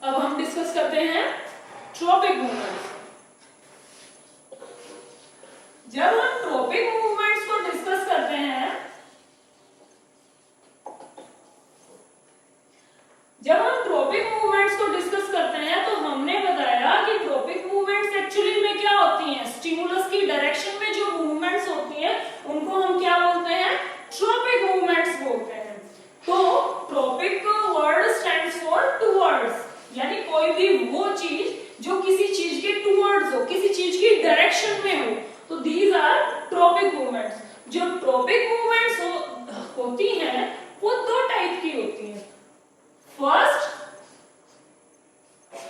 अब हम डिस्कस करते हैं ट्रॉपिक मूवमेंट्स। जब हम ट्रॉपिक मूवमेंट्स को डिस्कस करते हैं, तो हमने बताया कि ट्रॉपिक मूवमेंट्स एक्चुअली में क्या होती हैं, स्टिमुलस की डायरेक्शन में जो मूवमेंट्स होती हैं उनको हम क्या बोलते हैं, ट्रॉपिक मूवमेंट्स बोलते हैं। तो tropic word stands for towards, यानी कोई भी वो चीज जो किसी चीज के टुवर्ड्स हो, किसी चीज की डायरेक्शन में हो, तो दीज आर ट्रॉपिक मूवमेंट्स। जो ट्रॉपिक मूवमेंट्स होती हैं वो दो टाइप की होती हैं। First,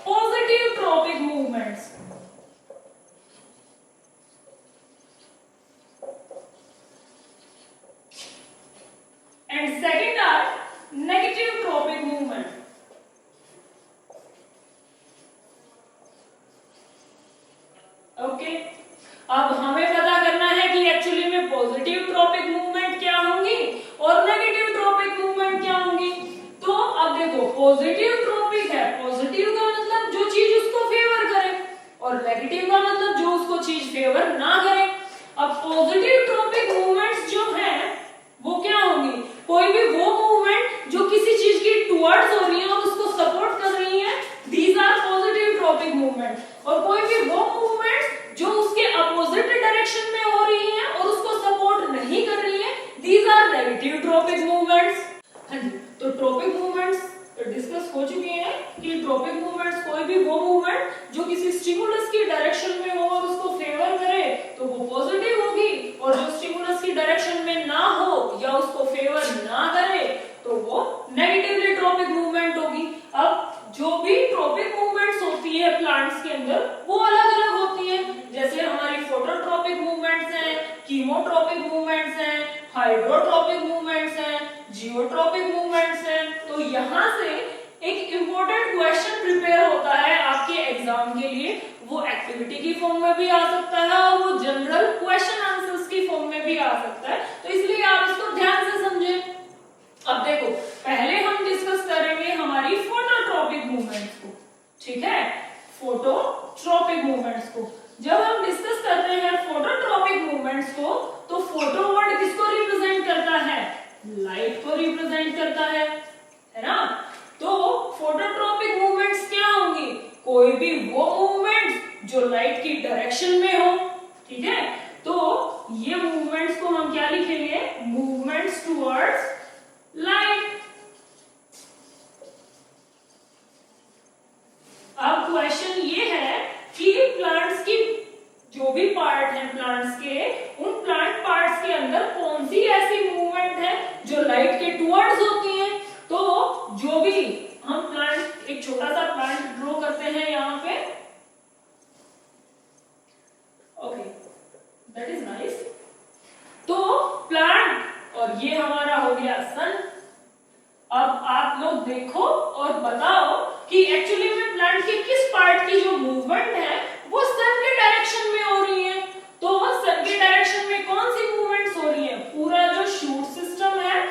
positive tropic movements, and second are negative tropic movement. Okay, अब हमें पता करना है कि एक्चुअली में पॉजिटिव ट्रॉपिक मूवमेंट क्या होंगी और नेगेटिव ट्रॉपिक मूवमेंट क्या होंगी। तो अब देखो, पॉजिटिव ट्रॉपिक है, पॉजिटिव का मतलब जो चीज उसको फेवर करे, और नेगेटिव का मतलब जो उसको चीज फेवर ना करे। अब पॉजिटिव ट्रॉपिक मूवमेंट्स जो है वो क्या होंगी, कोई भी वो मूवमेंट जो किसी चीज की टुवर्ड्स हो रही है और उसको सपोर्ट कर रही है, these are positive tropic movement. और कोई भी वो मूवमेंट जो उसके अपोजिट डायरेक्शन में हो रही है और उसको सपोर्ट नहीं कर रही है, these are negative tropic movements. हाँ जी, तो ट्रॉपिक मूवमेंट्स डिस्कस हो चुके हैं कि ट्रॉपिक मूवमेंट्स कोई भी वो मूवमेंट जो किसी स्टिमुलस की डायरेक्शन में हो और उसको फेवर करे तो वो पॉजिटिव होगी, और जो स्टिमुलस की डायरेक्शन में ना हो या उसको फेवर ना करे तो वो नेगेटिवली ट्रॉपिक मूवमेंट होगी। अब जो भी ट्रॉपिक मूवमेंट्स होती है प्लांट्स के अंदर वो अलग अलग होती है, जैसे हमारी फोटोट्रॉपिक मूवमेंट्स हैं, कीमोट्रॉपिक मूवमेंट्स हैं, हाइड्रोट्रॉपिक मूवमेंट्स हैं, जियोट्रॉपिक मूवमेंट्स हैं। तो यहाँ से एक इंपॉर्टेंट क्वेश्चन प्रिपेयर होता है आपके एग्जाम के लिए, वो एक्टिविटी की फॉर्म में भी आ सकता है और वो जनरल क्वेश्चन आंसर्स की फॉर्म में भी आ सकता है, तो इसलिए आप इसको ध्यान से समझें। अब देखो, पहले हम डिस्कस करेंगे हमारी फोटोट्रॉपिक मूवमेंट्स को, ठीक है, फोटोट्रॉपिक मूवमेंट्स को। जब हम डिस्कस करते हैं फोटोट्रॉपिक मूवमेंट्स को, तो फोटो वर्ड किसको रिप्रेजेंट करता है, लाइट को रिप्रेजेंट करता है ना। तो फोटोट्रॉपिक मूवमेंट्स क्या होंगी, कोई भी वो मूवमेंट्स जो लाइट की डायरेक्शन में हो, ठीक है। तो ये मूवमेंट्स को हम क्या लिखेंगे, मूवमेंट्स टुवर्ड्स लाइट। अब क्वेश्चन ये है कि प्लांट्स की जो भी पार्ट है प्लांट्स के, उन प्लांट पार्ट्स के अंदर कौन सी ऐसी मूवमेंट है जो लाइट के टुवर्ड्स होती है। तो जो भी हम प्लांट, एक छोटा सा प्लांट ड्रॉ करते हैं यहाँ पे, ओके, दैट इज नाइस। तो प्लांट, और ये हमारा हो गया सन। अब आप लोग देखो और बताओ कि एक्चुअली में प्लांट के किस पार्ट की जो मूवमेंट है वो सन के डायरेक्शन में हो रही है। तो सन के डायरेक्शन में कौन सी मूवमेंट्स हो रही है, पूरा जो शूट सिस्टम है,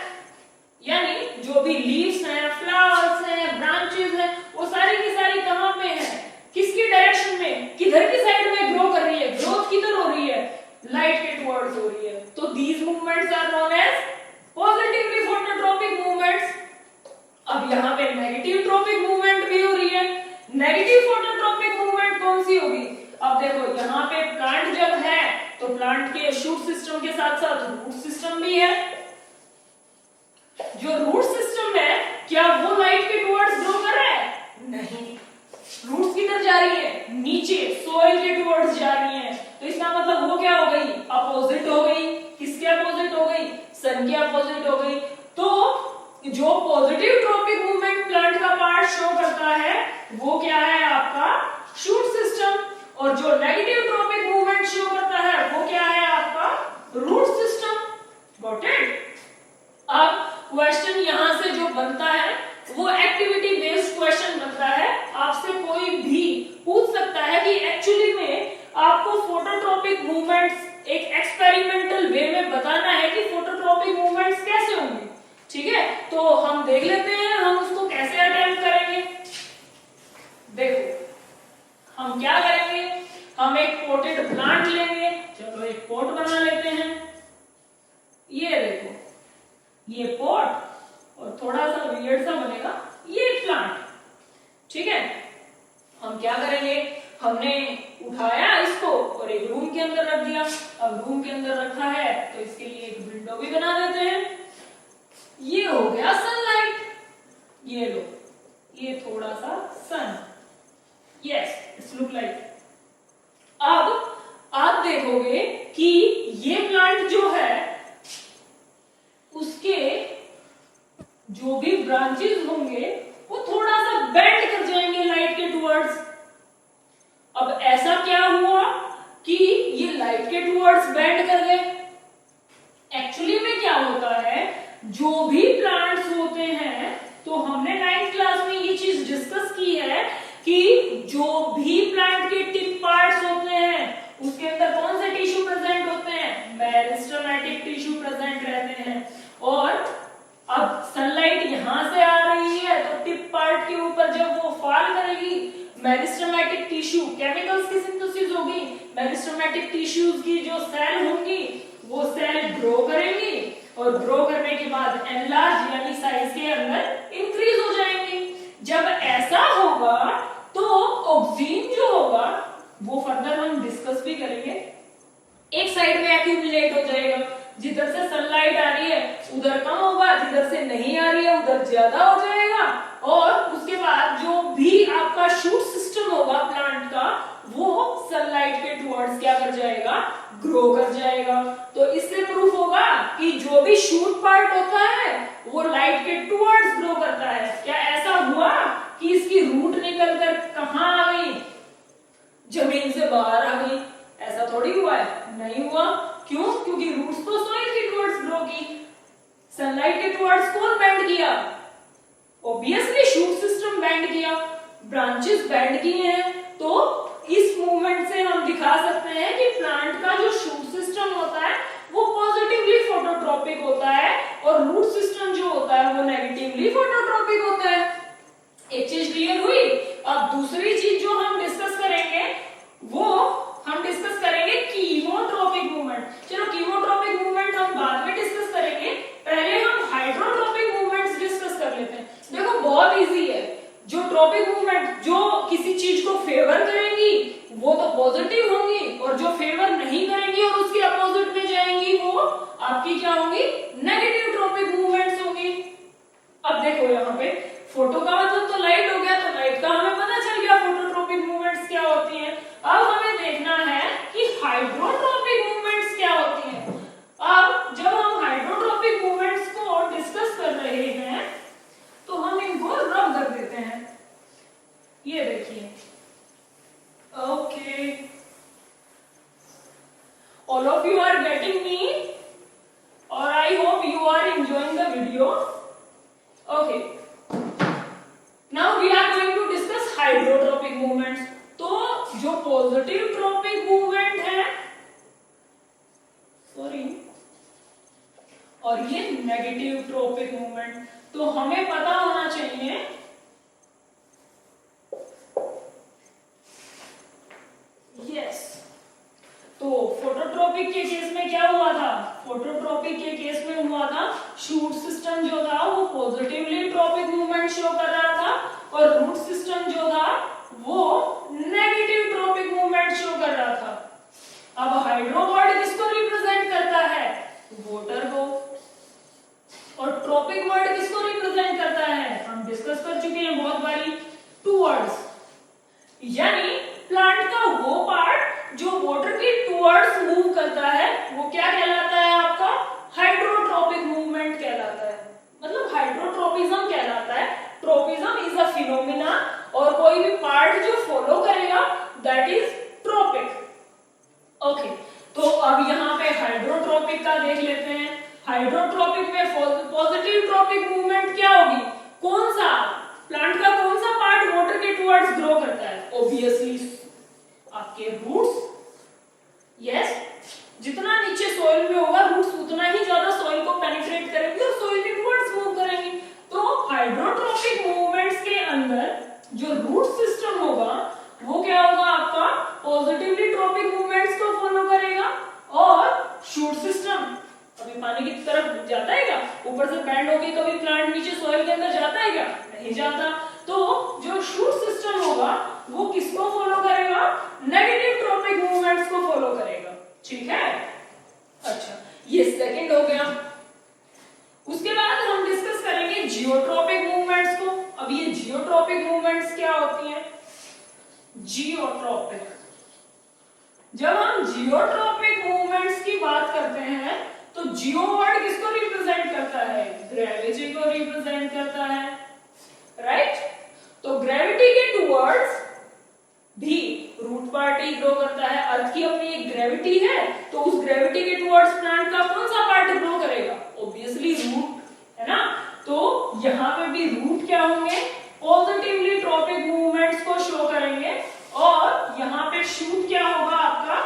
यानी जो भी लीव्स हैं, फ्लावर्स हैं, ब्रांचेस हैं, वो सारी की सारी कहां पे है, किसकी डायरेक्शन में, किधर की साइड में ग्रो कर रही है, ग्रोथ किधर हो रही है, लाइट के टुवर्ड्स हो रही है। तो these movements are known as positively phototropic movements. अब यहाँ पे नेगेटिव ट्रॉपिक मूवमेंट भी हो रही है। नेगेटिव फोटोट्रॉपिक मूवमेंट कौन सी होगी, अब देखो यहाँ पे प्लांट जब है तो प्लांट के शूट सिस्टम के साथ साथ रूट सिस्टम भी है। जो रूट सिस्टम है, क्या वो लाइट के टुवर्ड्स ग्रो कर रहा है, नहीं, रूट्स किधर जा रही है, नीचे सोइल के टुवर्ड्स जा रही है। तो इसका मतलब वो क्या हो गई, अपोजिट हो गई। किसके अपोजिट हो गई, सन के अपोजिट हो गई। तो जो पॉजिटिव ट्रॉपिक मूवमेंट प्लांट का पार्ट शो करता है वो क्या है, आपका शूट सिस्टम, और जो नेगेटिव ट्रॉपिक मूवमेंट शो करता है वो क्या है, आपका रूट सिस्टम। Got it. अब क्वेश्चन यहां से जो बनता है वो एक्टिविटी बेस्ड क्वेश्चन बनता है। आपसे कोई भी पूछ सकता है कि एक्चुअली में आपको फोटोट्रॉपिक मूवमेंट्स एक एक्सपेरिमेंटल वे में बताना है कि फोटोट्रॉपिक मूवमेंट्स कैसे होंगे, ठीक है। तो हम देख लेते हैं हम उसको कैसे अटेम्प्ट करेंगे। ये देखो, ये पॉट और थोड़ा सा वियर्ड सा बनेगा ये प्लांट। ठीक है, हम क्या करेंगे, हमने उठाया इसको और एक रूम के अंदर रख दिया। अब रूम के अंदर रखा है तो इसके लिए एक विंडो भी बना देते हैं। ये हो गया सनलाइट, ये लो, ये थोड़ा सा सन, यस इट्स लुक लाइक। अब आप देखोगे कि ये प्लांट जो है उसके जो भी ब्रांचेस होंगे वो थोड़ा सा बेंड कर जाएंगे लाइट के टुवर्ड्स। अब ऐसा क्या हुआ कि ये लाइट के टुवर्ड्स बेंड कर गए। एक्चुअली में क्या होता है, जो भी प्लांट्स होते हैं, तो हमने 9th क्लास में ये चीज डिस्कस की है कि जो भी प्लांट के टिप पार्ट्स होते हैं उसके अंदर कौन से टिश्यू प्रेजेंट होते हैं, मेरिस्टेमेटिक टिश्यू प्रेजेंट रहते हैं। और अब सनलाइट यहां से आ रही है तो टिप पार्ट के ऊपर जब वो फॉल करेगी, मेरिस्टेमेटिक टिश्यू, केमिकल्स की सिंथेसिस होगी, मेरिस्टेमेटिक टिश्यूज की जो सेल होंगी वो सेल ग्रो करेंगी और ग्रो करने के बाद एनलार्ज यानी साइज के अंदर इंक्रीज हो जाएंगे। जब ऐसा होगा तो ऑक्सीजन जो होगा वो फर्दर हम डिस्कस भी करेंगे, एक साइड में एक्यूमुलेट हो जाएगा। जिधर से सनलाइट आ रही है उधर कम होगा, जिधर से नहीं आ रही है उधर ज्यादा हो जाएगा। और उसके बाद जो भी आपका शूट सिस्टम होगा प्लांट का वो सनलाइट के टुवर्ड्स क्या कर जाएगा, ग्रो कर जाएगा। तो इससे प्रूफ होगा कि जो भी शूट पार्ट होता है वो लाइट के टुवर्ड्स ग्रो करता है। क्या ऐसा हुआ कि इसकी रूट निकलकर कहां आ गई, जमीन से बाहर आ गई? ऐसा थोड़ी हुआ है, नहीं हुआ। क्यों? क्योंकि रूट्स तो सॉइल के टुवर्ड्स ग्रो की। सनलाइट के टुवर्ड्स कौन बेंड किया? ऑब्वियसली शूट सिस्टम बेंड किया, ब्रांचेस बेंड किए हैं। तो इस मूवमेंट से हम दिखा सकते हैं कि प्लांट का जो शूट सिस्टम होता है वो पॉजिटिवली फोटोट्रॉपिक होता है और रूट सिस्टम जो होता है वो नेगेटिवली फोटोट्रॉपिक होता है। एक चीज क्लियर हुई। अब दूसरी चीज जो हम डिस्कस करेंगे वो हम डिस्कस करेंगे कीमोट्रॉपिक मूवमेंट। चलो कीमोट्रॉपिक मूवमेंट हम बाद में डिस्कस करेंगे, पहले हम हाइड्रोट्रॉपिक मूवमेंट्स डिस्कस कर लेते हैं। देखो बहुत इजी है, जो ट्रॉपिक मूवमेंट जो किसी चीज को फेवर करेंगी वो तो पॉजिटिव होंगी और जो फेवर नहीं करेंगी और उसके अपोजिट में जाएंगी वो आपकी क्या होंगी, नेगेटिव ट्रॉपिक मूवमेंट्स होंगी। अब देखो यहाँ पे फोटो का मतलब तो लाइट हो गया, तो लाइट का हमें पता चल गया फोटोट्रॉपिक मूवमेंट्स क्या होती हैं। अब हमें देखना है कि हाइड्रोट्रॉपिक मूवमेंट्स क्या होती हैं। अब जब हम हाइड्रोट्रॉपिक मूवमेंट्स को डिस्कस कर रहे हैं तो हम इनको रब कर देते हैं। ये देखिए, okay, all of you are getting me और I hope you are enjoying the video. Okay, now we are going to discuss hydrotropic movements. तो जो पॉजिटिव ट्रॉपिक मूवमेंट है, सॉरी, और ये नेगेटिव ट्रॉपिक मूवमेंट, तो हमें पता होना चाहिए यस। तो फोटोट्रॉपिक के केस में क्या हुआ था, फोटोट्रॉपिक के केस में हुआ था शूट सिस्टम जो था वो पॉजिटिवली ट्रॉपिक मूवमेंट शो कर रहा था और रूट सिस्टम जो था वो नेगेटिव ट्रॉपिक मूवमेंट शो कर रहा था। अब हाइड्रो वर्ड किसको रिप्रेजेंट करता है, वाटर को, और ट्रॉपिक वर्ड किसको रिप्रेजेंट करता है, हम डिस्कस कर चुके हैं बहुत बारी, टुवर्ड्स। यानी प्लांट का वो पार्ट जो वाटर के टुवर्ड्स मूव करता है वो क्या कहलाता है, आपका हाइड्रोट्रॉपिक मूवमेंट कहलाता है, मतलब हाइड्रोट्रोपिज्म कहलाता है। ट्रोपिज्म इज अ फिनोमिना और कोई भी पार्ट जो फॉलो करेगा दैट इज ट्रॉपिक। ओके, तो अब यहाँ पे हाइड्रोट्रॉपिक का देख लेते हैं। हाइड्रोट्रॉपिक में पॉजिटिव ट्रॉपिक मूवमेंट क्या होगी, कौन सा प्लांट का कौन सा पार्ट वाटर के टुवर्ड्स ग्रो करता है, ऑब्वियसली आपके रूट्स। यस, जितना नीचे सॉइल में होगा रूट्स उतना ही ज्यादा सॉइल को पेनिट्रेट करेंगे और सॉइल के टुवर्ड्स मूव करेंगे। तो हाइड्रोट्रॉपिक मूवमेंट्स के अंदर जो रूट सिस्टम होगा वो क्या होगा, आपका पॉजिटिवली ट्रॉपिक मूवमेंट्स को फॉलो करेगा और शूट सिस्टम, अभी पानी की तरफ जाता है क्या? ऊपर से बैंड होके कभी प्लांट नीचे सॉइल के अंदर जाता है क्या? नहीं जाता। तो जो शूट सिस्टम होगा वो किसको फॉलो करेगा? नेगेटिव ट्रॉपिक मूवमेंट्स को फॉलो करेगा। ठीक है, अच्छा ये सेकंड हो गया। उसके बाद हम डिस्कस करेंगे जियोट्रॉपिक मूवमेंट्स को। अब ये जियोट्रॉपिक मूवमेंट्स क्या होती हैं? जियोट्रॉपिक, जब हम जियोट्रॉपिक मूवमेंट्स की बात करते हैं तो जियो वर्ड किसको रिप्रेजेंट करता है? ग्रेविटी को रिप्रेजेंट करता है, राइट? तो ग्रेविटी के टुवर्ड्स भी रूट पार्ट ही ग्रो करता है। अर्थ की अपनी एक ग्रेविटी है, तो उस ग्रेविटी के टुवर्ड्स प्लांट का कौन सा पार्ट ग्रो करेगा? ऑब्वियसली रूट, है ना? तो यहाँ पे भी रूट क्या होंगे? पॉजिटिवली ट्रॉपिक मूवमेंट्स को शो करेंगे, और यहाँ पे शूट क्या होगा आपका?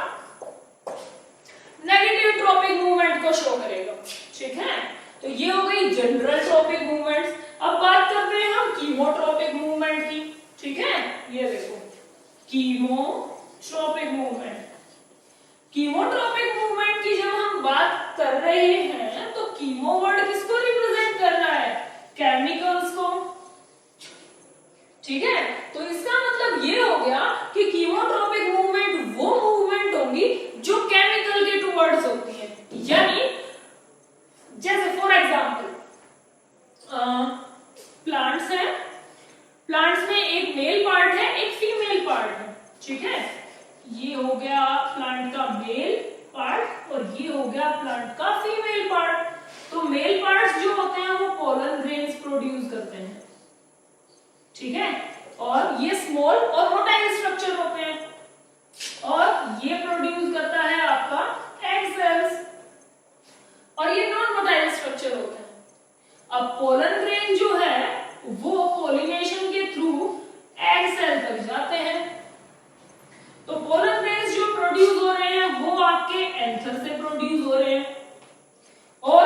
नेगेटिव ट्रॉपिक मूवमेंट को शो करेगा। ठीक है, तो ये हो गई जनरल ट्रॉपिक मूवमेंट्स। अब बात करते हैं हम कीमोट्रॉपिक मूवमेंट की। ठीक है, ये देखो कीमोट्रॉपिक मूवमेंट। कीमोट्रॉपिक मूवमेंट की जब हम बात कर रहे हैं तो कीमो वर्ड किसको रिप्रेजेंट कर रहा है? केमिकल्स को। ठीक है, तो इसका मतलब ये हो गया कि कीमोट्रॉपिक मूवमेंट वो मूवमेंट होंगी जो केमिकल के टुवर्ड्स होती है। यानी जैसे फॉर एग्जांपल प्लांट्स हैं, प्लांट्स में एक मेल पार्ट है, एक फीमेल पार्ट है। ठीक है, ये हो गया प्लांट का मेल पार्ट और ये हो गया प्लांट का फीमेल पार्ट। तो मेल पार्ट्स जो होते हैं वो पोलन ग्रेन्स प्रोड्यूस करते हैं। ठीक है, और ये स्मॉल और मोटाइल स्ट्रक्चर होते हैं, और ये प्रोड्यूस करता है आपका एग सेल्स, और ये नॉन मोटाइल स्ट्रक्चर होते हैं। अब पोलन ग्रेन जो है वो पोलिनेशन के थ्रू एग सेल तक जाते हैं। तो पोलन ग्रेन्स जो प्रोड्यूस हो रहे हैं वो आपके एंथर से प्रोड्यूस हो रहे हैं, और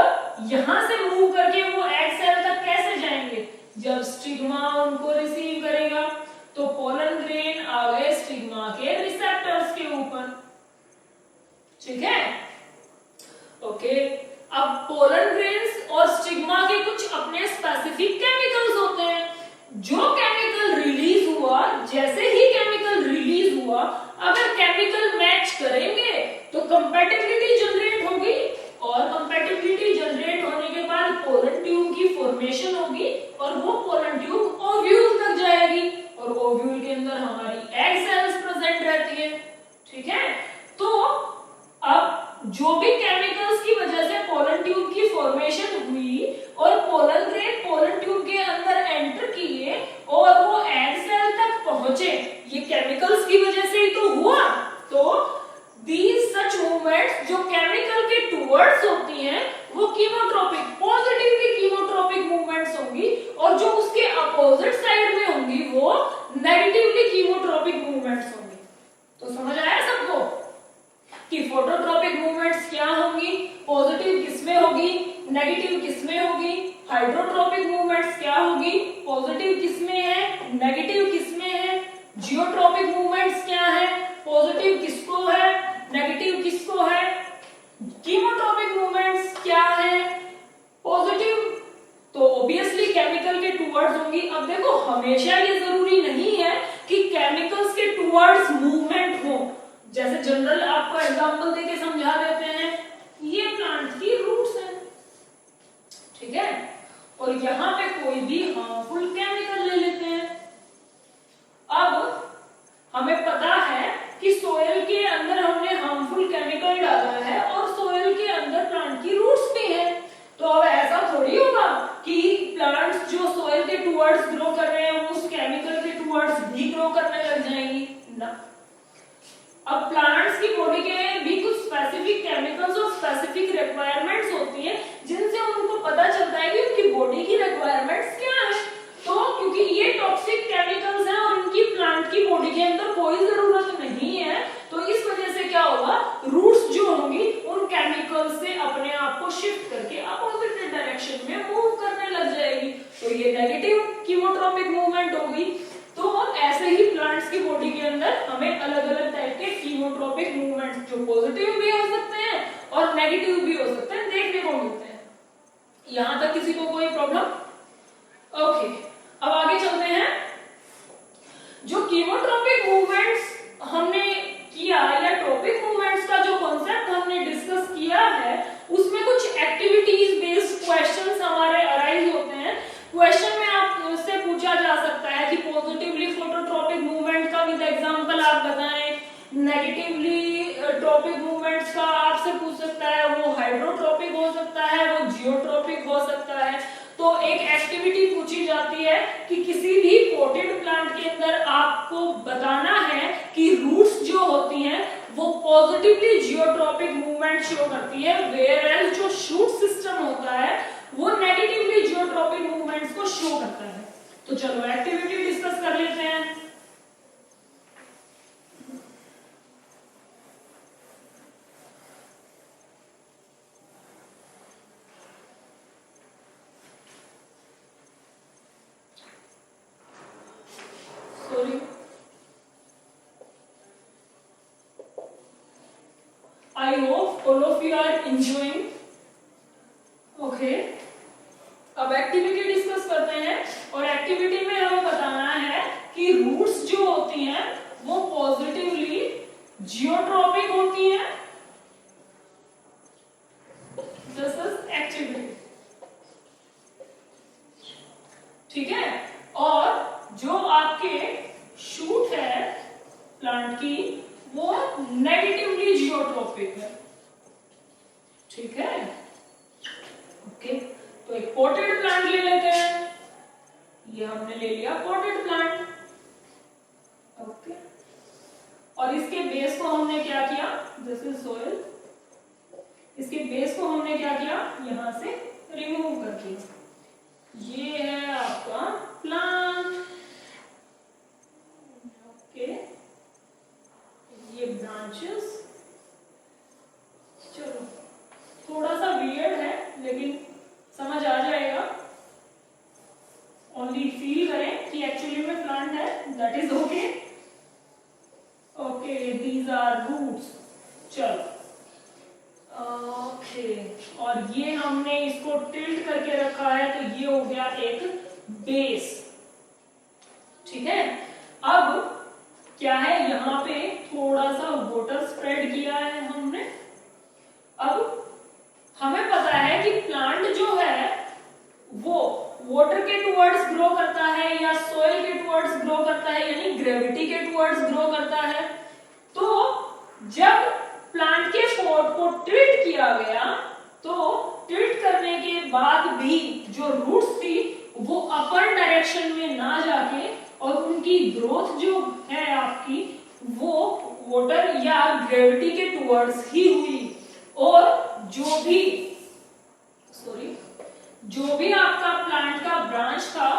यहां से मूव करके वो एग सेल तक कैसे जाएंगे? जब स्टिग्मा उनको रिसीव करेगा, तो पोलन ग्रेन आ गए स्टिग्मा के रिसेप्टर्स के ऊपर। ठीक है, ओके। अब पोलन ग्रेन्स और स्टिग्मा के कुछ अपने स्पेसिफिक केमिकल्स होते हैं। जो केमिकल रिलीज हुआ, जैसे ही केमिकल रिलीज हुआ, अगर केमिकल मैच करेंगे तो कंपैटिबिलिटी जनरेट होगी, और कंपैटिबिलिटी जनरेट होने के बाद पोलन ट्यूब की फॉर्मेशन होगी, और वो पोलन ट्यूब ओव्यूल तक जाएगी, और ओव्यूल के अंदर हमारी एग सेल्स प्रेजेंट रहती है। ठीक है, तो अब जो भी केमिकल्स की वजह से पोलन ट्यूब की फॉर्मेशन हुई और पोलन ग्रेन पोलन ट्यूब के अंदर एंटर किए और वो एग सेल तक पहुंचे, ये केमिकल्स की वजह से ही तो हुआ। तो these such movements जो केमिकल के टुवर्ड्स होती हैं वो कीमोट्रॉपिक, पॉजिटिवली कीमोट्रॉपिक मूवमेंट्स होंगी, और जो उसके अपोजिट साइड में होंगी वो नेगेटिवली कीमोट्रॉपिक मूवमेंट्स होंगी। तो समझ आया सबको कि फोटोट्रॉपिक मूवमेंट्स क्या होंगी, पॉजिटिव किसमें होगी, नेगेटिव किसमें होगी। हाइड्रोट्रॉपिक मूवमेंट्स क्या होगी, पॉजिटिव किसमें है, नेगेटिव किसमें है। जियोट्रॉपिक मूवमेंट्स क्या है, पॉजिटिव किसको है, नेगेटिव किसको है। कीमोट्रॉपिक मूवमेंट्स क्या है, पॉजिटिव तो ऑब्वियसली केमिकल के टुवर्ड्स होंगी। अब देखो हमेशा ये जरूरी नहीं है कि केमिकल्स के टुवर्ड्स मूवमेंट हो। जैसे जनरल आपको एग्जांपल देके समझा देते हैं, ये प्लांट की रूट्स हैं, ठीक है, और यहाँ पे कोई भी हार्मफुल केमिकल ले लेते हैं। अब हमें पता है कि सोयल के अंदर हमने हार्मफुल केमिकल डाला है और सोयल के अंदर प्लांट की रूट्स भी है, तो अब ऐसा थोड़ी होगा कि प्लांट्स जो सोयल के टुवर्ड्स ग्रो कर रहे हैं उस केमिकल के टुवर्ड्स भी ग्रो करने लग जाएंगी ना। अब प्लांट्स की बॉडी के भी कुछ स्पेसिफिक केमिकल्स और स्पेसिफिक रिक्वायरमेंट्स होती हैं जिनसे उनको पता चलता है कि उनकी बॉडी की रिक्वायरमेंट्स क्या है। तो क्योंकि ये टॉक्सिक केमिकल्स हैं और इनकी प्लांट की बॉडी के अंदर कोई जरूरत नहीं है, तो इस वजह से क्या होगा, रूट्स जो होंगी उन केमिकल्स से अपने आप को शिफ्ट करके अपोजिट डायरेक्शन में मूव करने लग जाएगी। तो ये नेगेटिव कीमोट्रॉपिक मूवमेंट होगी। तो ऐसे ही प्लांट्स की बॉडी के अंदर हमें अलग अलग टाइप के कीमोट्रॉपिक मूवमेंट्स जो पॉजिटिव भी हो सकते हैं और नेगेटिव भी हो सकते हैं देखने को मिलते हैं। यहां तक किसी को कोई प्रॉब्लम? ओके, अब आगे चलते हैं। जो कीमोट्रॉपिक मूवमेंट्स हमने किया या ट्रॉपिक मूवमेंट्स का जो कॉन्सेप्ट हमने डिस्कस किया है, उसमें कुछ एक्टिविटीज बेस्ड क्वेश्चंस हमारे अराइज होते हैं। क्वेश्चन में आपसे पूछा जा सकता है कि पॉजिटिवली फोटोट्रॉपिक मूवमेंट का विद एग्जांपल आप बताएं, नेगेटिवली ट्रॉपिक मूवमेंट्स का आपसे पूछ सकता है, वो हाइड्रोट्रॉपिक हो सकता है, वो जियोट्रॉपिक हो सकता है। तो एक एक्टिविटी पूछी जाती है कि किसी भी पोटेड प्लांट के अंदर आपको बताना है कि रूट्स जो होती हैं वो पॉजिटिवली जियोट्रॉपिक मूवमेंट शो करती है, वेयर एज जो शूट सिस्टम होता है वो नेगेटिवली जियोट्रॉपिक मूवमेंट्स को शो करता है। तो चलो एक्टिविटी डिस्कस कर लेते हैं। I hope all of you are enjoying. Okay. अब एक्टिविटी डिस्कस करते हैं और एक्टिविटी में हमें बताना है कि रूट्स जो होती हैं वो पॉजिटिवली जियोट्रॉपिक होती हैं। दिस इज एक्टिविटी, ठीक है। और जो आपके शूट है प्लांट की वो नेगेटिवली जियोट्रॉपिक है, ठीक है। ओके, तो एक पॉटेड प्लांट ले लेते हैं। ये हमने ले लिया पॉटेड प्लांट, ओके। और इसके बेस को हमने क्या किया, दिस इज सोइल, इसके बेस को हमने क्या किया, यहां से रिमूव कर दिया। ये है आपका प्लांट, ओके। ये ब्रांचेस, चलो थोड़ा सा वियर्ड है लेकिन समझ आ जाएगा। ओनली फील करें कि एक्चुअली में प्लांट है, that is okay. Okay, these are roots, चलो ओके। और ये हमने इसको टिल्ट करके रखा है तो ये हो गया एक बेस, ठीक है। अब क्या है, यहां पे थोड़ा सा वाटर स्प्रेड किया है हमने। अब हमें पता है कि प्लांट जो है वो वाटर के टुवर्ड्स ग्रो करता है या सॉइल के टुवर्ड्स ग्रो करता है, यानी ग्रेविटी के टुवर्ड्स ग्रो करता है। तो जब प्लांट के पॉट को टिल्ट किया गया तो टिल्ट करने के बाद भी जो रूट्स थी वो अपर डायरेक्शन में ना जाके और उनकी ग्रोथ जो है आपकी वो वाटर या ग्रेविटी के टुवर्ड्स ही हुई। और जो भी आपका प्लांट का ब्रांच था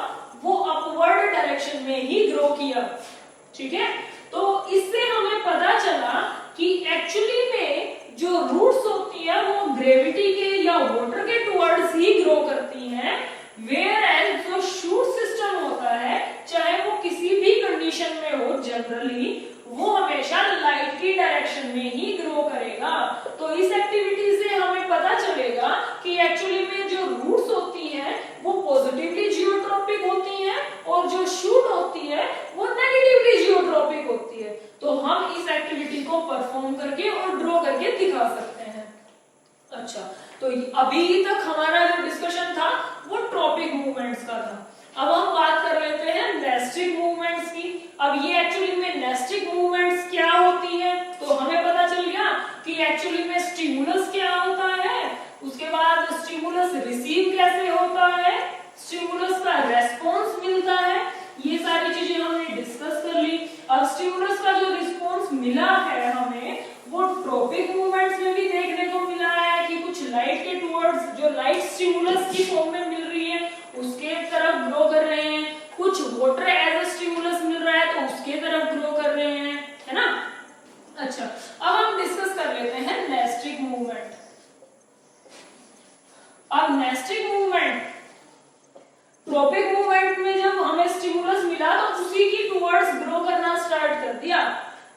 वो अपवर्ड डायरेक्शन में ही ग्रो किया, ठीक है। तो इससे हमें पता चला कि एक्चुअली में जो रूट्स होती है वो ग्रेविटी के या वाटर के टुवर्ड्स ही ग्रो करती हैं, वेयर एज जो शूट सिस्टम होता है चाहे वो किसी भी कंडीशन में हो, जनरली वो हमेशा लाइट की डायरेक्शन में ही ग्रो करेगा। तो इस एक्टिविटी से हमें पता चलेगा कि एक्चुअली में जो रूट्स होती हैं वो पॉजिटिवली जियोट्रॉपिक होती हैं और जो शूट होती है वो नेगेटिवली जियोट्रॉपिक होती है। तो हम इस एक्टिविटी को परफॉर्म करके और ड्रॉ करके दिखा सकते हैं। अच्छा, तो अभी तक हमारा जो डिस्कशन था वो ट्रॉपिक मूवमेंट्स का था। अब हम बात कर लेते हैं नेस्टिक मूवमेंट्स की। अब ये एक्चुअली में नेस्टिक मूवमेंट्स क्या होती है, तो हमें पता चल गया कि एक्चुअली में स्टिमुलस क्या होता है, उसके बाद स्टिमुलस रिसीव कैसे होता है, स्टिमुलस का रेस्पॉन्स मिलता है, ये सारी चीजें हमने डिस्कस कर ली। अब स्टिमुलस का जो रिस्पॉन्स मिला है हमें वो ट्रॉपिक मूवमेंट्स में भी देखने को मिला है कि कुछ लाइट के टुवर्ड्स, जो लाइट स्टिमुलस की फॉर्म में मिल रही है उसके तरफ ग्रो कर रहे हैं, कुछ वाटर एज अ स्टिमुलस मिल रहा है तो उसके तरफ ग्रो कर रहे हैं, है ना। अच्छा, अब हम डिस्कस कर लेते हैं नेस्टिक मूवमेंट। अब नेस्टिक मूवमेंट, ट्रॉपिक मूवमेंट में जब हमें स्टिमुलस मिला तो उसी की टुवर्ड्स ग्रो करना स्टार्ट कर दिया,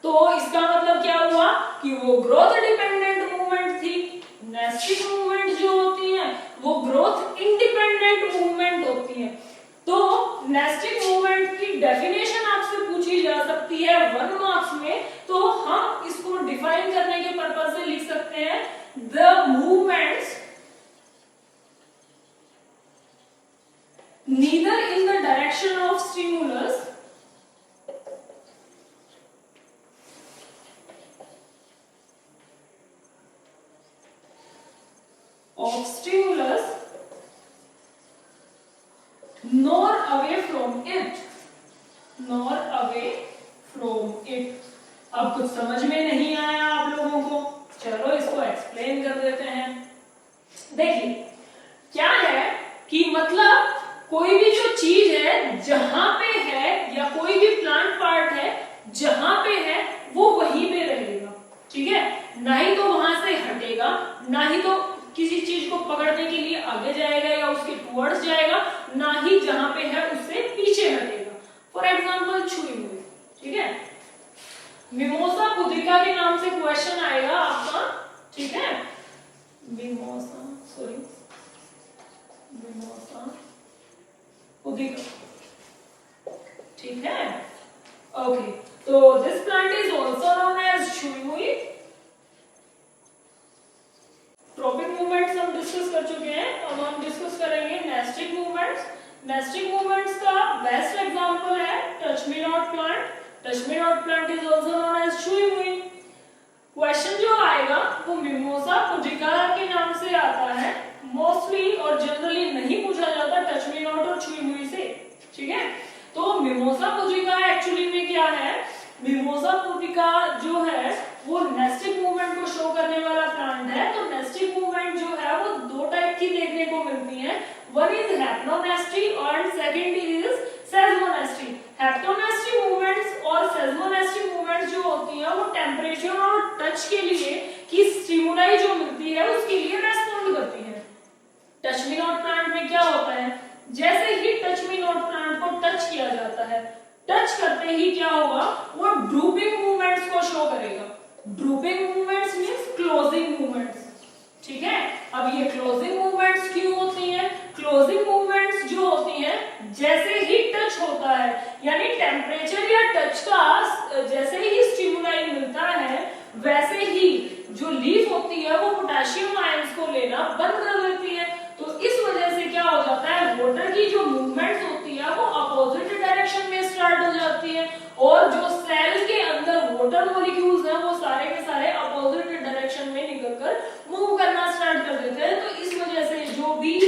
तो इसका मतलब क्या हुआ कि वो ग्रोथ डिपेंडेंट मूवमेंट थी। नेस्टिक मूवमेंट जो होती है वो growth independent neither in the direction of stimulus nor away from it, nor away from it। अब कुछ समझ में नहीं आया आप लोगों को, चलो इसको एक्सप्लेन कर देते हैं। देखिए क्या है कि मतलब कोई भी जो चीज है जहां पे है, या कोई भी प्लांट पार्ट है जहां पे है, वो वहीं पे रहेगा, ठीक है, ना ही तो वहां से हटेगा, ना ही तो किसी चीज को पकड़ने के लिए आगे जाएगा या उसके टुवर्ड्स जाएगा, ना ही जहां पे है उससे पीछे हटेगा। फॉर एग्जाम्पल छुई हुई, ठीक है, मिमोसा पुदिका के नाम से क्वेश्चन आएगा आपका, ठीक है, मिमोसा पुदिका, ठीक है, ओके। तो this plant is also known as छुई हुई। ट्रॉपिक मूवमेंट्स हम डिस्कस कर चुके हैं, अब हम डिस्कस करेंगे नेस्टिक मूवमेंट्स। नेस्टिक मूवमेंट्स का बेस्ट एग्जांपल है touch me not plant. Touch me not plant is also known as छुई हुई। क्वेश्चन जो आएगा वो मिमोसा पुदिका के नाम से आता है मोस्टली, और जनरली नहीं पूछा जाता टच मी नॉट और छुई हुई से, ठीक है। तो मिमोसा पुदिका एक्चुअली में क्या है, मिमोसा पुदिका जो है वो नेस्टिक मूवमेंट को शो करने वाला प्लांट है। तो नेस्टिक मूवमेंट जो है वो दो टाइप की देखने को मिलती है, वन इज हैप्लोनेस्टी और सेकंड इज सेस्मोनेस्टी। हैप्लोनेस्टी मूवमेंट्स और सेस्मोनेस्टी मूवमेंट्स जो होती हैं वो टेम्परेचर और टच के लिए की स्टिमुलाई जो मिलती है उसके लिए रेस्पॉन्ड करती है। टच मी नॉट प्लांट में क्या होता है, जैसे ही टच मी नॉट प्लांट को टच किया जाता है, टच करते ही क्या होगा, वो ड्रूपिंग मूवमेंट्स को शो करेगा। Drooping movements means closing movements, ठीक है। अब ये क्लोजिंग मूवमेंट्स क्यों होती हैं? क्लोजिंग मूवमेंट्स जो होती हैं जैसे ही टच होता है, यानी टेम्परेचर या टच का जैसे ही स्टिमुलाई मिलता है, वैसे ही जो लीफ होती है वो पोटेशियम आयंस को लेना बंद कर देती है। तो इस वजह से क्या हो जाता है, वाटर की जो मूवमेंट्स होती है वो अपोजिट डायरेक्शन में स्टार्ट हो जाती है, और जो सेल के अंदर वाटर मॉलिक्यूल्स हैं वो सारे के सारे अपोजिट डायरेक्शन में निकलकर मूव करना स्टार्ट कर देते हैं। तो इस वजह से जो भी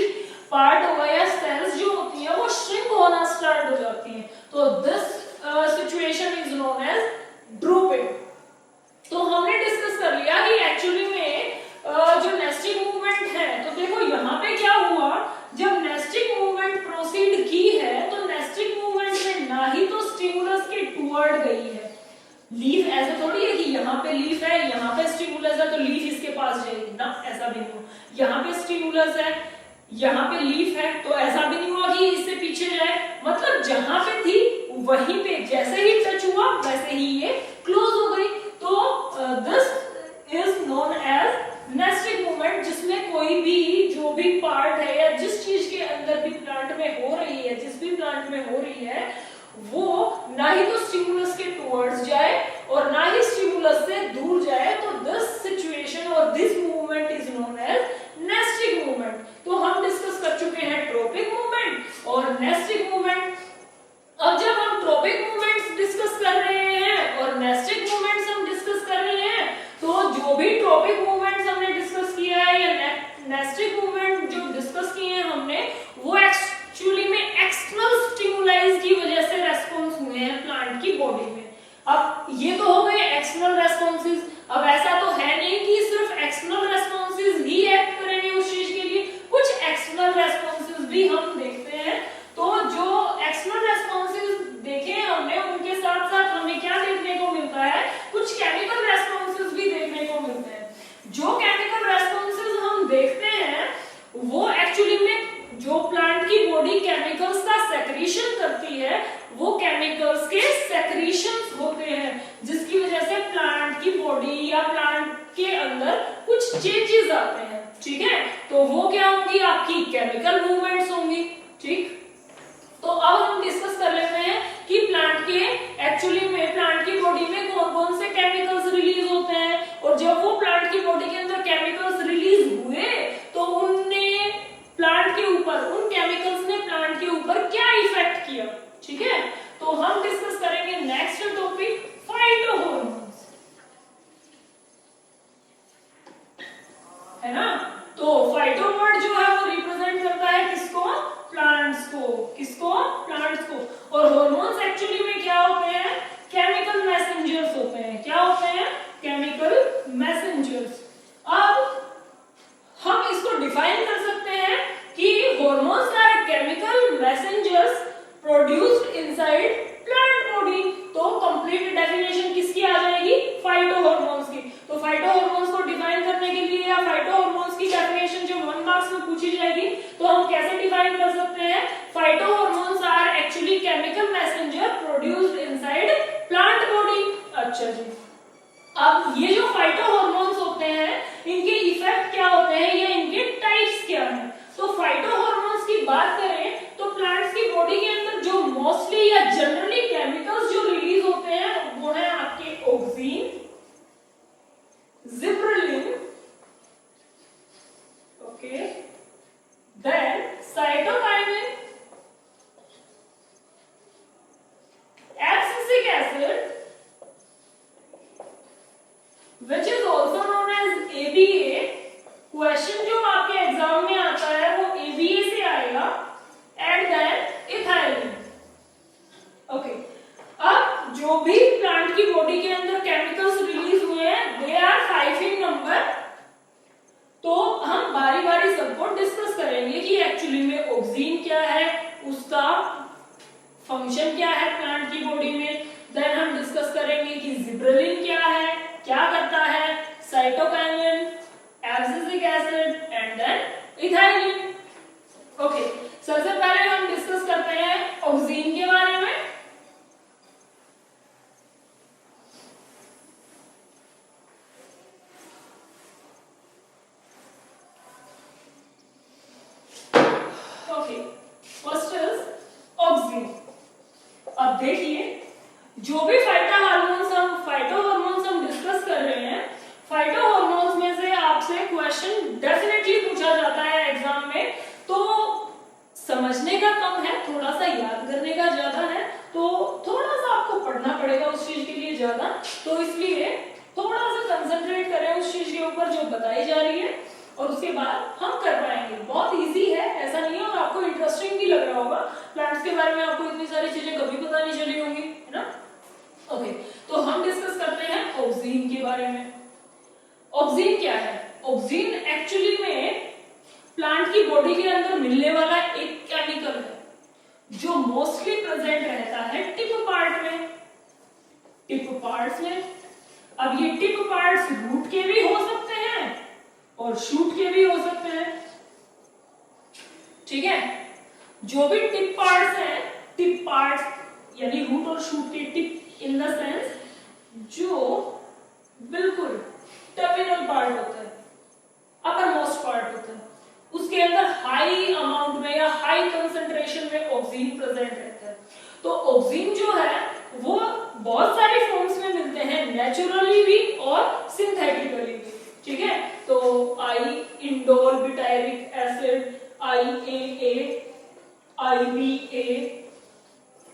पार्ट होगा या सेल्स जो होती है वो श्रिंक होना स्टार्ट हो जाती हैं। तो this situation is known as drooping. तो हमने डिस्कस कर लिया कि एक्चुअली में जो नेस्टिक मूवमेंट है, तो देखो यहाँ पे क्या हुआ, जब नेस्टिक मूवमेंट प्रोसीड की है तो नेस्टिक मूवमेंट में ना ही तो स्टिमुलस के टुवर्ड गई है, लीफ ऐसे थोड़ी है कि यहाँ पे लीफ है, यहाँ पे स्टिमुलस है तो लीफ इसके पास जाएगी ना, ऐसा भी नहीं हुआ। यहाँ पे स्टिमुलस है, यहाँ पे लीफ है, तो ऐसा भी नहीं हुआ कि इससे पीछे जाए, मतलब जहां पे थी वहीं पे जैसे ही टच हुआ वैसे ही ये क्लोज हो गई। तो this is known as nastic movement, जिसमें कोई भी जो भी पार्ट है या जिस चीज के अंदर भी प्लांट में हो रही है, जिस भी प्लांट में हो रही है, वो ना ही तो स्टिमुलस के टुवर्ड्स जाए और ना ही स्टिमुलस से दूर जाए। तो दिस सिचुएशन और this movement is known as nastic movement. तो हम डिस्कस कर चुके हैं ट्रोपिक मूवमेंट और नेस्टिक मूवमेंट। अब जब हम ट्रोपिक मूवमेंट्स डिस्कस कर रहे हैं और नेस्टिक मूवमेंट्स हम डिस्कस कर रहे हैं, तो जो भी ट्रोपिक मूवमेंट्स हमने डिस्कस किया है या नेस्टिक मूवमेंट जो डिस्कस किए हैं हमने, वो एक्चुअली में एक्सटर्नल स्टिमुलाइज की वजह से रेस्पॉन्स हुए हैं प्लांट की बॉडी में। अब ये तो हो गए एक्सटर्नल रेस्पॉन्सेज। अब ऐसा तो है नहीं कि सिर्फ एक्सटर्नल रेस्पॉन्सेज ही एक्ट करेंगे उस चीज के लिए, कुछ एक्सटर्नल रेस्पॉन्सेज भी हम देखते हैं। तो जो एक्सटर्नल रेस्पॉन्सेज देखे हमने, उनके साथ साथ हमें क्या देखने को मिलता है, कुछ केमिकल रेस्पॉन्सेज भी देखने को मिलते हैं। जो केमिकल रेस्पॉन्सेज हम देखते हैं वो एक्चुअली में जो प्लांट की बॉडी केमिकल्स का सेक्रीशन करती है, वो केमिकल्स के सेक्रीशंस होते हैं, जिसकी वजह से प्लांट की बॉडी या प्लांट के अंदर कुछ चेंजेस आते हैं, ठीक है। तो वो क्या होंगी, आपकी केमिकल मूवमेंट्स होंगी। Messengers produced inside plant body. तो कंप्लीट डेफिनेशन किसकी आ जाएगी? फाइटो हार्मोन्स की। तो फाइटो हार्मोन्स को डिफाइन करने के लिए या फाइटो हार्मोन्स की डेफिनेशन जो 1 मार्क्स में पूछी जाएगी तो हम कैसे डिफाइन कर सकते हैं? Phyto hormones are actually chemical messenger produced inside plant body. अच्छा जी, अब ये जो फाइटो हार्मोन्स होते हैं इनके इफेक्ट क्या होते हैं या इनके टाइप्स क्या हैं? तो फाइटो हार्मोन्स की बात करें तो प्लांट्स की बॉडी के अंदर जो मोस्टली या जनरली केमिकल्स जो रिलीज होते हैं वो है आपके auxin, gibberellin, okay, then cytokinin, abscisic acid which is also known as ABA। Question जो आपके एग्जाम में आता है वो ABA से आएगा, एंड देन इथाइलिन। ओके, अब जो भी प्लांट की बॉडी के अंदर केमिकल्स रिलीज हुए हैं दे आर 5 इन नंबर। तो हम बारी बारी सबको डिस्कस करेंगे कि एक्चुअली में ऑक्सीन क्या है, उसका फंक्शन क्या है प्लांट की बॉडी में। देन हम डिस्कस करेंगे कि जिब्रेलिन क्या है, क्या करता है, cytokinin, abscisic acid and then ethylene. Okay, सबसे पहले हम डिस्कस करते हैं ऑक्सीन के बारे में। Okay, first is oxygen. अब देखिए जो भी फाइटो हार्मोन्स हम डिस्कस कर रहे हैं, फाइटो हार्मोन्स में से आपसे क्वेश्चन डेफिनेटली पूछा जाता है एग्जाम में। तो समझने का कम है, थोड़ा सा याद करने का ज्यादा है, तो थोड़ा सा आपको पढ़ना पड़ेगा उस चीज के लिए ज्यादा। तो इसलिए थोड़ा सा कंसंट्रेट करें उस चीज के ऊपर जो बताई जा रही है और उसके बाद हम कर पाएंगे। बहुत इजी है, ऐसा नहीं है, और आपको इंटरेस्टिंग भी लग रहा होगा। प्लांट्स के बारे में आपको इतनी सारी चीजें कभी पता नहीं चली होंगी, है ना। ओके, तो हम डिस्कस करते हैं ऑक्सीन के बारे में। ऑक्सीन क्या है? ऑक्सीन एक्चुअली में प्लांट की बॉडी के अंदर मिलने वाला एक केमिकल है जो मोस्टली प्रेजेंट रहता है टिप पार्ट में, टिप पार्ट्स में। अब ये टिप पार्ट्स रूट के भी हो सकते हैं और शूट के भी हो सकते हैं, ठीक है। जो भी टिप पार्ट्स हैं, टिप पार्ट्स यानी रूट और शूट के टिप इन द सेंस जो बिल्कुल टर्मिनल पार्ट होता है, अपर मोस्ट पार्ट होता है, उसके अंदर हाई अमाउंट में या हाई कंसंट्रेशन में ऑक्सीन प्रेजेंट रहता है। तो ऑक्सीन जो है वो बहुत सारी फॉर्म्स में मिलते हैं, नेचुरली भी और सिंथेटिकली भी, ठीक है। तो I indole butyric acid, IAA, IBA,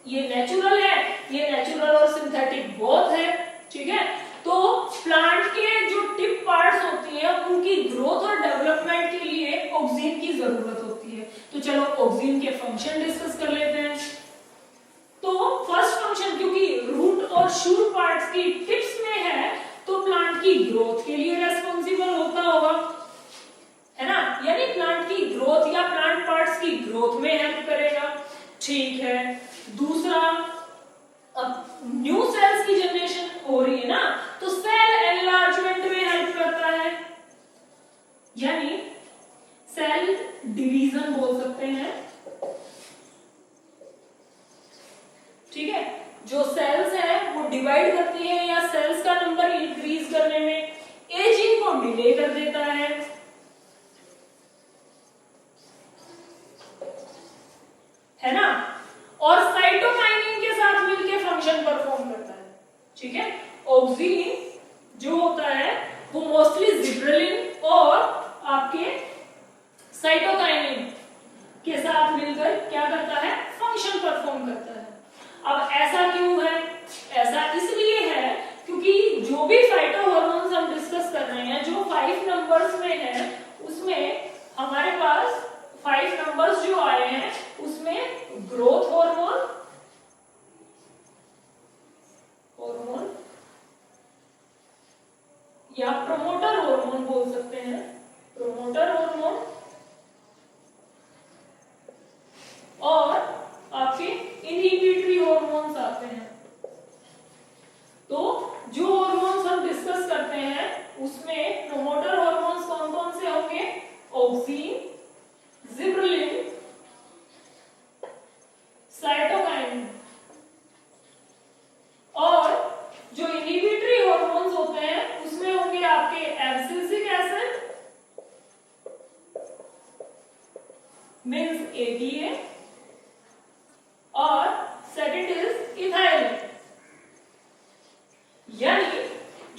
ये नेचुरल है, ये नेचुरल और सिंथेटिक बोथ है, ठीक है। तो प्लांट के जो टिप पार्ट्स होती हैं उनकी ग्रोथ और डेवलपमेंट के लिए ऑक्सीन की जरूरत होती है। तो चलो ऑक्सीन के फंक्शन डिस्कस कर लेते हैं। तो फर्स्ट फंक्शन, क्योंकि रूट और शूट पार्ट्स की टिप्स में है तो प्लांट की ग्रोथ के लिए रेस्पॉन्सिबल होता होगा, है ना, यानी प्लांट की ग्रोथ या प्लांट पार्ट्स की ग्रोथ में हेल्प करेगा, ठीक है। दूसरा, अब न्यू सेल्स की जनरेशन हो रही है ना, तो सेल एनलार्जमेंट में हेल्प करता है, यानी सेल डिवीजन बोल सकते हैं, ठीक है। जो सेल्स है वो डिवाइड करती है या सेल्स का नंबर इंक्रीज करने में एजिंग को डिले कर देता है ना, और साइटोकाइनिन के साथ मिलकर फंक्शन परफॉर्म करता है, ठीक है। ऑक्सीन जो होता है वो मोस्टली जिब्रेलिन और आपके साइटोकाइनिन के साथ मिलकर क्या करता है, फंक्शन परफॉर्म करता है। अब ऐसा क्यों है? ऐसा इसलिए है क्योंकि जो भी फाइटो हार्मोन्स हम डिस्कस कर रहे हैं जो 5 नंबर्स में है, उसमें हमारे पास 5 नंबर्स जो आए हैं उसमें ग्रोथ हार्मोन या प्रमोटर हार्मोन बोल सकते हैं, प्रमोटर हार्मोन और मीन्स APA और सेकंड इज इथाइल। यानी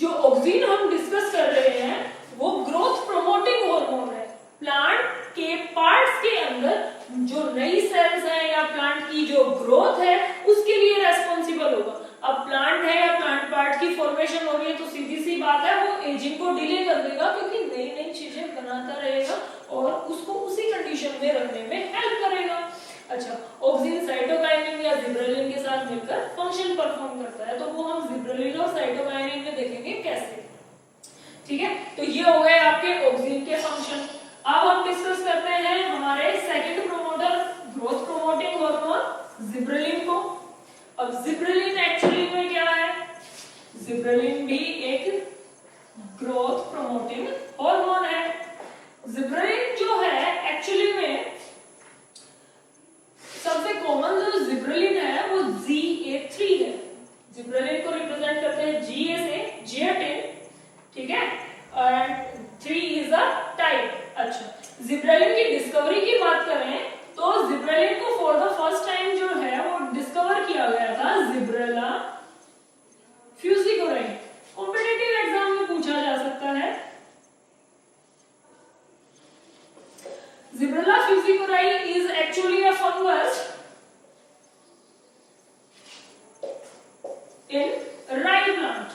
जो ऑक्सीन हम डिस्कस कर रहे हैं वो ग्रोथ प्रोमोटिंग हार्मोन है। प्लांट के पार्ट्स के अंदर जो नई सेल्स हैं या प्लांट की जो ग्रोथ है उसके लिए रेस्पॉन्सिबल होगा। अब प्लांट है या प्लांट पार्ट की फॉर्मेशन हो रही है तो सीधी सी बात है वो एजिंग को डिले कर देगा, क्योंकि नई नई चीजें बनाता रहेगा और उसको उसी कंडीशन में रखने में हेल्प करेगा। अच्छा, ऑक्सीन साइटोकाइनिन या जिब्रेलिन के साथ मिलकर फंक्शन परफॉर्म करता है, तो वो हम जिब्रेलिन और साइटोकाइनिन में देखेंगे कैसे। ठीक है, तो ये हो गए आपके ऑक्सीन के फंक्शन। अब हम डिस्कस करते हैं हमारे second promoter growth promoting hormone gibberellin को। अब जिब्रेलिन एक्चुअली में क्या है? जिब्रेलिन भी एक ग्रोथ प्रोमोटिंग हार्मोन है। जिब्रेलिन जो है एक्चुअली में सबसे कॉमन जो जिब्रेलिन है वो GA3 है। जिब्रेलिन को रिप्रेजेंट करते हैं GA से, जियाटिन, ठीक है, एंड 3 इज अ टाइप। अच्छा, जिब्रेलिन की डिस्कवरी की बात करें तो जिब्रेलिन को फॉर द फर्स्ट टाइम जो है वो डिस्कवर किया गया था जिब्रेला फ्यूजिकोराई। कॉम्पिटिटिव एग्जाम में पूछा जा सकता है। Zibrella fusicorae is actually a fungus in rye plant.